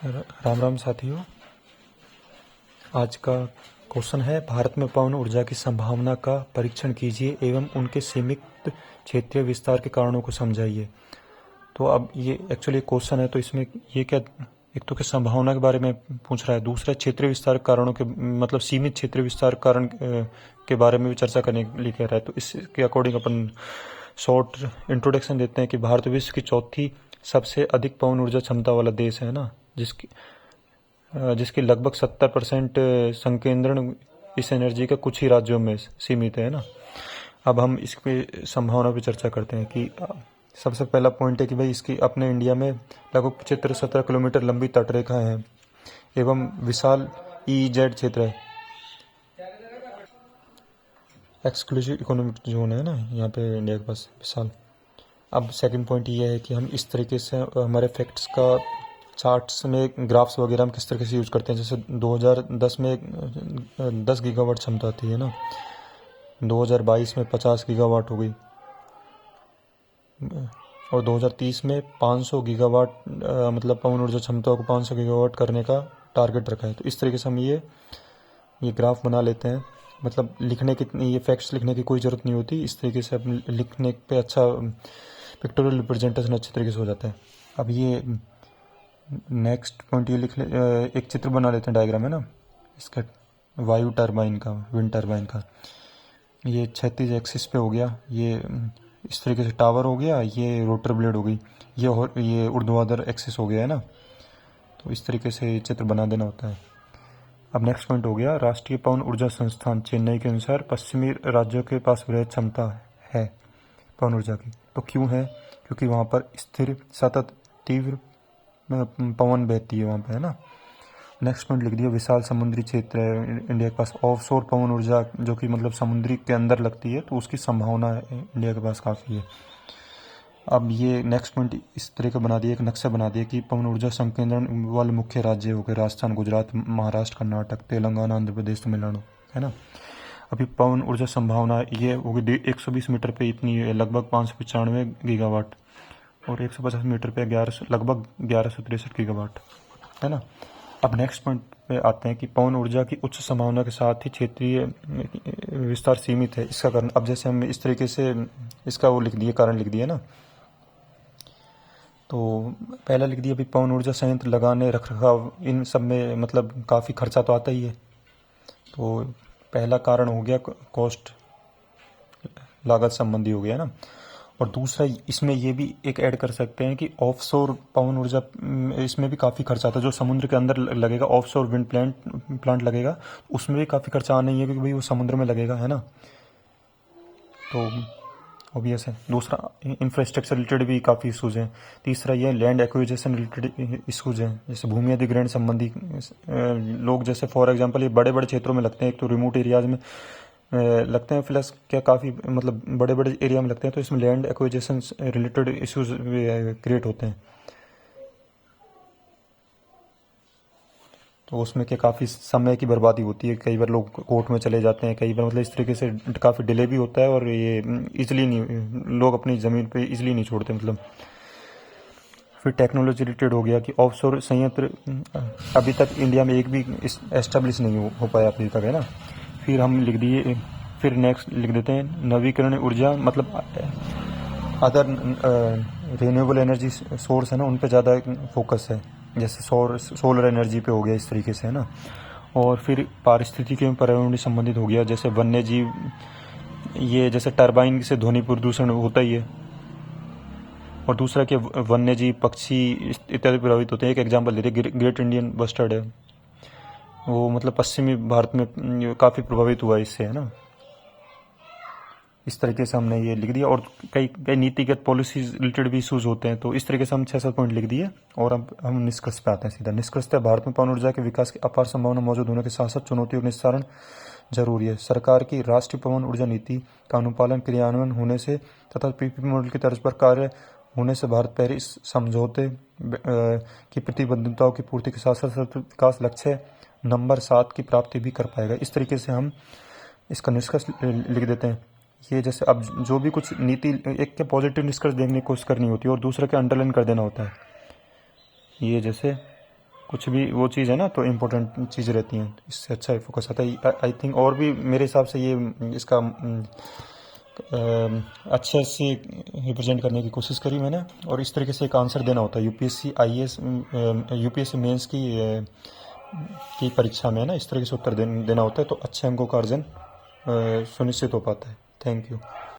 राम राम साथियों। आज का क्वेश्चन है, भारत में पवन ऊर्जा की संभावना का परीक्षण कीजिए एवं उनके सीमित क्षेत्रीय विस्तार के कारणों को समझाइए। तो अब ये एक्चुअली क्वेश्चन है, तो इसमें ये क्या, एक तो क्या संभावना के बारे में पूछ रहा है, दूसरा क्षेत्रीय विस्तार कारणों के मतलब सीमित क्षेत्रीय विस्तार कारण के बारे में भी चर्चा करने के लिए कह रहा है। तो इसके अकॉर्डिंग अपन शॉर्ट इंट्रोडक्शन देते हैं कि भारत विश्व की चौथी सबसे अधिक पवन ऊर्जा क्षमता वाला देश है ना, जिसकी लगभग 70% संकेंद्रण इस एनर्जी के कुछ ही राज्यों में सीमित है ना। अब हम इसकी संभावना पर चर्चा करते हैं कि सबसे पहला पॉइंट है कि भाई इसकी अपने इंडिया में लगभग 17 किलोमीटर लंबी तटरेखा है एवं विशाल EEZ क्षेत्र है, एक्सक्लूसिव इकोनॉमिक जोन है ना यहाँ पे इंडिया के पास विशाल। अब सेकंड पॉइंट ये है कि हम इस तरीके से हमारे फैक्ट्स का चार्ट्स में ग्राफ्स वगैरह हम किस तरीके से यूज़ करते हैं। जैसे 2010 में 10 गीगावाट क्षमता थी है ना, 2022 में 50 गीगावाट हो गई और 2030 में 500 गीगावाट मतलब पवन ऊर्जा क्षमता को 500 गीगावाट करने का टारगेट रखा है। तो इस तरीके से हम ये ग्राफ बना लेते हैं। मतलब लिखने की, ये फैक्ट्स लिखने की कोई ज़रूरत नहीं होती, इस तरीके से अपन लिखने पे अच्छा पिक्टोरियल रिप्रेजेंटेशन अच्छे तरीके से हो जाता है। अब ये नेक्स्ट पॉइंट ये लिख ले, एक चित्र बना लेते हैं, डायग्राम है ना इसका, वायु टरबाइन का, विंड टरबाइन का। ये 36 एक्सिस पे हो गया, ये इस तरीके से टावर हो गया, ये रोटर ब्लेड हो गई, ये ऊर्ध्वाधर एक्सिस हो गया है ना। तो इस तरीके से चित्र बना देना होता है। अब नेक्स्ट पॉइंट हो गया, राष्ट्रीय पवन ऊर्जा संस्थान चेन्नई के अनुसार पश्चिमी राज्यों के पास वृहद क्षमता है पवन ऊर्जा की। तो क्यों है? क्योंकि वहाँ पर स्थिर सतत तीव्र पवन बहती है वहाँ पे है ना। नेक्स्ट पॉइंट लिख दिया, विशाल समुद्री क्षेत्र है इंडिया के पास, ऑफशोर पवन ऊर्जा जो कि मतलब समुद्री के अंदर लगती है, तो उसकी संभावना है इंडिया के पास काफ़ी है। अब ये नेक्स्ट पॉइंट इस तरह का बना दिया, एक नक्शा बना दिया कि पवन ऊर्जा संकेंद्रण वाले मुख्य राज्य हो गए राजस्थान, गुजरात, महाराष्ट्र, कर्नाटक, तेलंगाना, आंध्र प्रदेश, तमिलनाडु है ना। अभी पवन ऊर्जा संभावना ये होगी 120 मीटर पे इतनी है, लगभग 595 गीगावाट, और 150 मीटर पे लगभग 1163 गीगावाट है ना। अब नेक्स्ट पॉइंट पे आते हैं कि पवन ऊर्जा की उच्च संभावना के साथ ही क्षेत्रीय विस्तार सीमित है। इसका कारण, अब जैसे हम इस तरीके से इसका वो लिख दिए, कारण लिख दिया ना। तो पहला लिख दिया, अभी पवन ऊर्जा संयंत्र लगाने, रखरखाव, इन सब में मतलब काफ़ी खर्चा तो आता ही है। तो पहला कारण हो गया कॉस्ट, लागत संबंधी हो गया ना। और दूसरा इसमें ये भी एक ऐड कर सकते हैं कि ऑफशोर पवन ऊर्जा, इसमें भी काफ़ी खर्चा आता है। जो समुद्र के अंदर लगेगा, ऑफशोर विंड प्लांट लगेगा, उसमें भी काफ़ी खर्चा आना ही है, क्योंकि भाई वो समुद्र में लगेगा है ना। तो ऑब्वियस है। दूसरा, इंफ्रास्ट्रक्चर रिलेटेड भी काफ़ी इशूज़ हैं। तीसरा ये लैंड एक्विजिशन रिलेटेड इशूज़ हैं, जैसे भूमि अधिग्रहण संबंधी लोग, जैसे फॉर एग्जांपल ये बड़े बड़े क्षेत्रों में लगते हैं, एक तो रिमोट एरियाज़ में लगते हैं, प्लस क्या काफ़ी मतलब बड़े बड़े एरिया में लगते हैं, तो इसमें land acquisition related issues create होते हैं। तो उसमें क्या काफ़ी समय की बर्बादी होती है, कई बार लोग कोर्ट में चले जाते हैं, कई बार मतलब इस तरीके से काफ़ी डिले भी होता है, और ये इजीली नहीं, लोग अपनी ज़मीन पे इजीली नहीं छोड़ते मतलब। फिर टेक्नोलॉजी रिलेटेड हो गया कि ऑफशोर संयंत्र अभी तक इंडिया में एक भी एस्टेब्लिश नहीं हो पाया अभी तक है ना। फिर हम लिख दिए, फिर नेक्स्ट लिख देते हैं, नवीकरणीय ऊर्जा मतलब अदर रिन्यूएबल एनर्जी सोर्स है ना, उन पे ज़्यादा फोकस है, जैसे सोलर एनर्जी पे हो गया इस तरीके से है ना। और फिर पारिस्थितिकी एवं पर्यावरण संबंधित हो गया, जैसे वन्य जीव, ये जैसे टरबाइन से ध्वनि प्रदूषण होता ही है, और दूसरा कि वन्य जीव, पक्षी इत्यादि प्रभावित होते हैं। एक एग्जाम्पल देते हैं, ग्रेट इंडियन बस्टर्ड है, वो मतलब पश्चिमी भारत में काफ़ी प्रभावित हुआ इससे है ना। इस तरीके से हमने ये लिख दिया, और कई कई नीतिगत पॉलिसीज रिलेटेड भी इशूज़ होते हैं। तो इस तरीके से हम 6-7 पॉइंट लिख दिए, और अब हम निष्कर्ष पे आते हैं सीधा। निष्कर्ष, भारत में पवन ऊर्जा के विकास की अपार संभावना मौजूद होने के साथ साथ चुनौतियों का निस्तारण जरूरी है। सरकार की राष्ट्रीय पवन ऊर्जा नीति का अनुपालन, क्रियान्वयन होने से तथा PPP मॉडल की तर्ज पर कार्य होने से भारत पेरिस समझौते की प्रतिबद्धताओं की पूर्ति के साथ साथ विकास लक्ष्य नंबर 7 की प्राप्ति भी कर पाएगा। इस तरीके से हम इसका निष्कर्ष लिख देते हैं। ये जैसे अब जो भी कुछ नीति, एक के पॉजिटिव निष्कर्ष देखने की कोशिश करनी होती है और दूसरे के अंडरलाइन कर देना होता है। ये जैसे कुछ भी वो चीज़ है ना तो इम्पोर्टेंट चीज़ रहती हैं, इससे अच्छा फोकस आता है। आई थिंक और भी मेरे हिसाब से ये इसका अच्छे से रिप्रेजेंट करने की कोशिश करी मैंने, और इस तरीके से एक आंसर देना होता है यूपीएससी आईएएस यूपीएससी मेंस की परीक्षा में, है ना, इस तरीके से उत्तर देना होता है, तो अच्छे अंकों का अर्जन सुनिश्चित हो पाता है। Thank you.